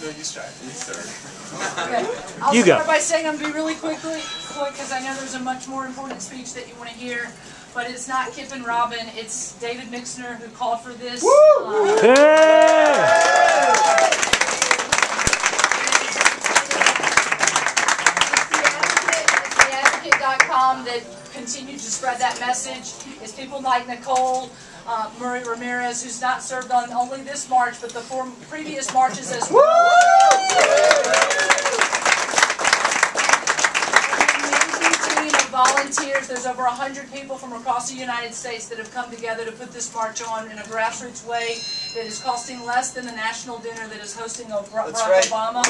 No, you start. You start. Okay. I'll start by saying I'm going to be really quick because I know there's a much more important speech that you want to hear. But it's not Kip and Robin, it's David Mixner who called for this. Woo! It's theadvocate.com that continued to spread that message. It's people like Nicole Murray Ramirez, who's not served on only this march, but the 4 previous marches as well. Volunteers. There's over 100 people from across the United States that have come together to put this march on in a grassroots way that is costing less than the national dinner that is hosting Barack Obama.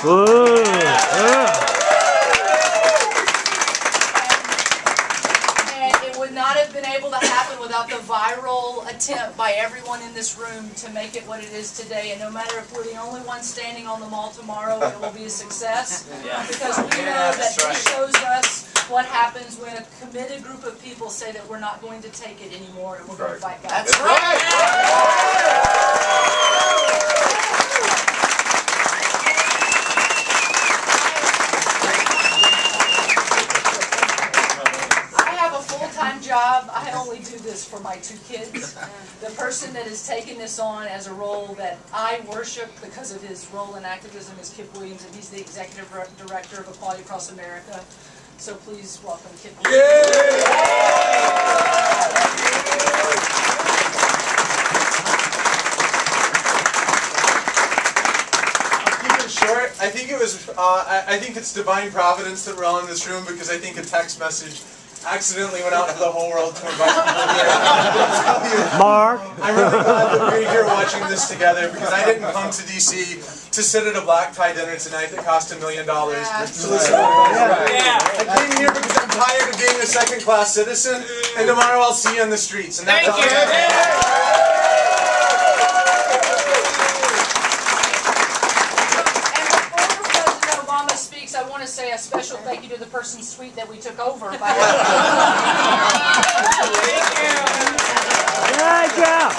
And it would not have been able to happen without the viral attempt by everyone in this room to make it what it is today. And no matter if we're the only ones standing on the mall tomorrow, it will be a success. Because we know that it shows us what happens when a committed group of people say that we're not going to take it anymore and we're going to fight back. That's right! I have a full-time job. I only do this for my 2 kids. The person that has taken this on as a role that I worship because of his role in activism is Kip Williams, and he's the Executive Director of Equality Across America. So please welcome Kip. I'll keep it short. I think it was. I think it's divine providence that we're all in this room because I think a text message accidentally went out to the whole world to invite people here. Mark, I'm really glad that we're here watching this together because I didn't come to DC to sit at a black tie dinner tonight that cost $1 million. I came here because I'm tired of being a second-class citizen, and tomorrow I'll see you on the streets. And that's I want to say a special thank you to the person's suite that we took over. Thank you. Good job.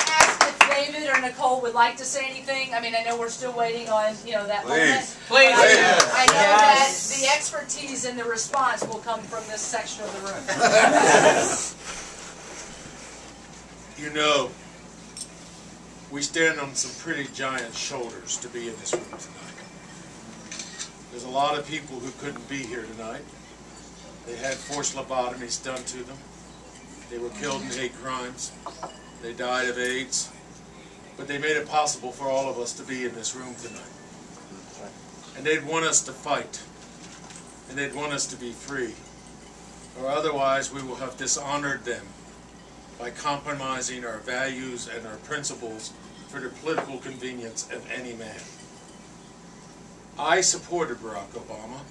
Ask if David or Nicole would like to say anything. I mean, I know we're still waiting on that moment. Please. I know that the expertise and the response will come from this section of the room. You know, we stand on some pretty giant shoulders to be in this room tonight. There's a lot of people who couldn't be here tonight. They had forced lobotomies done to them. They were killed in hate crimes. They died of AIDS. But they made it possible for all of us to be in this room tonight. And they'd want us to fight. And they'd want us to be free. Or otherwise we will have dishonored them by compromising our values and our principles for the political convenience of any man. I supported Barack Obama.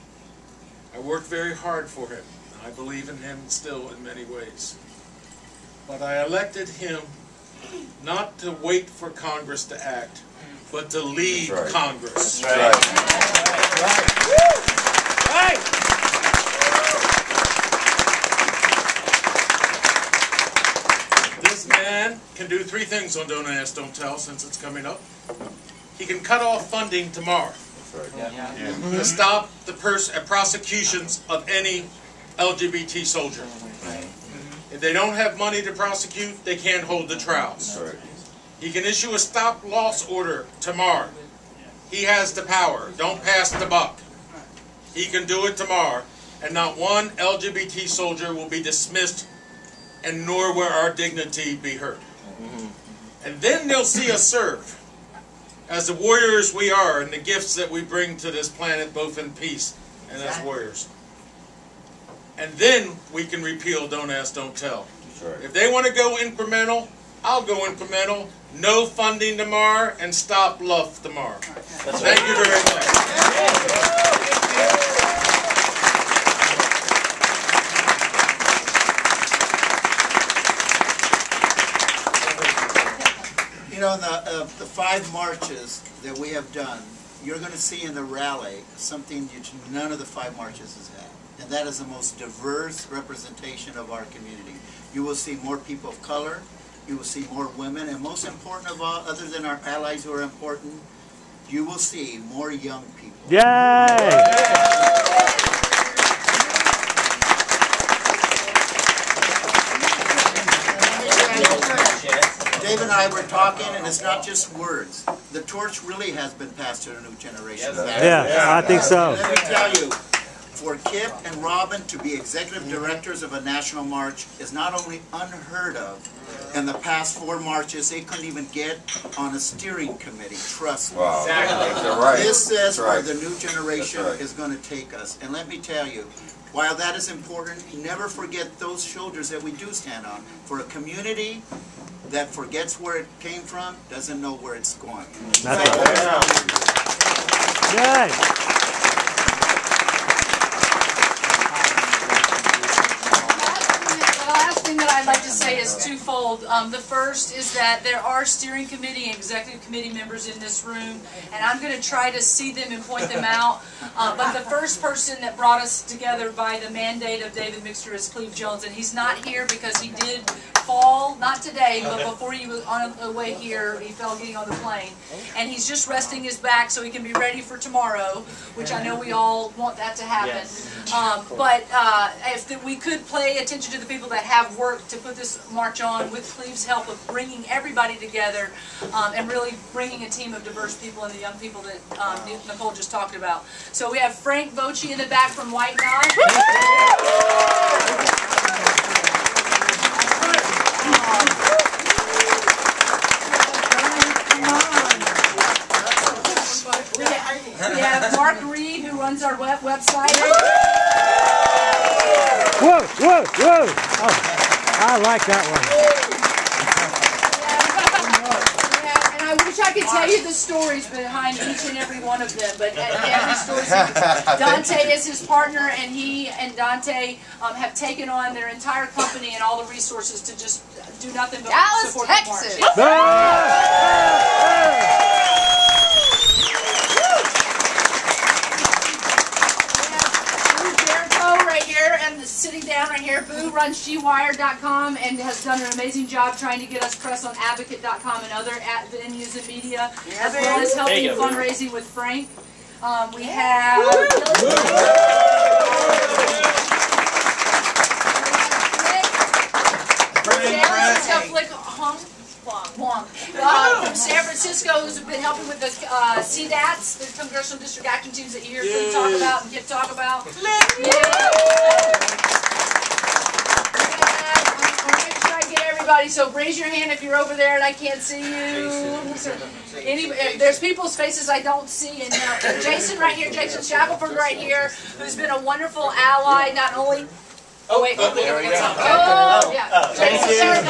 I worked very hard for him. I believe in him still in many ways. But I elected him not to wait for Congress to act, but to lead Congress. That's right. Right. This man can do 3 things on Don't Ask, Don't Tell since it's coming up. He can cut off funding tomorrow to stop the prosecutions of any LGBT soldier. If they don't have money to prosecute, they can't hold the trials. He can issue a stop-loss order tomorrow. He has the power. Don't pass the buck. He can do it tomorrow, and not one LGBT soldier will be dismissed, and nor will our dignity be hurt. And then they'll see us serve as the warriors we are and the gifts that we bring to this planet, both in peace and as warriors. And then we can repeal Don't Ask, Don't Tell. If they want to go incremental, I'll go incremental. No funding tomorrow and stop love tomorrow. Thank you very much. You know, in the 5 marches that we have done, you're going to see in the rally something which none of the 5 marches has had. And that is the most diverse representation of our community. You will see more people of color. You will see more women, and most important of all, other than our allies who are important, you will see more young people. Yay! Dave and I were talking, and it's not just words. The torch really has been passed to the new generation. Yeah, I think so. Let me tell you, for Kip and Robin to be executive directors of a national march is not only unheard of. In the past 4 marches, they couldn't even get on a steering committee. Trust me. Wow. Exactly. Right. This says That's where right. the new generation That's right. is going to take us. And let me tell you, while that is important, never forget those shoulders that we do stand on. For a community that forgets where it came from, doesn't know where it's going. That's right. Yay! The last thing that I'd like to say is twofold. The first is that there are steering committee and executive committee members in this room, and I'm going to try to see them and point them out. But the first person that brought us together by the mandate of David Mixter is Cleve Jones, and he's not here because he did fall, not today, but before he was on the way here, he fell getting on the plane. And he's just resting his back so he can be ready for tomorrow, which I know we all want that to happen. But if we could pay attention to the people that have worked to put this march on with Cleve's help of bringing everybody together and really bringing a team of diverse people and the young people that Nicole just talked about. So we have Frank Voce in the back from White Knot. We have Mark Reed, who runs our website. Whoa, whoa, whoa! Oh, I like that one. And I wish I could tell you the stories behind each and every one of them, but every story. Dante is his partner, and he and Dante have taken on their entire company and all the resources to just do nothing but support the march. Sitting down right here, Boo runs SheWire.com and has done an amazing job trying to get us press on Advocate.com and other venues and media, as well as helping fundraising with Frank. We have from San Francisco, who's been helping with the CDATs, the Congressional District Action Teams that you hear talk about and Kip talk about. So raise your hand if you're over there and I can't see you. There's people's faces I don't see. And Jason right here, Jason Shackelford right here, who's been a wonderful ally, not only... Oh, wait. Oh, yeah. Jason,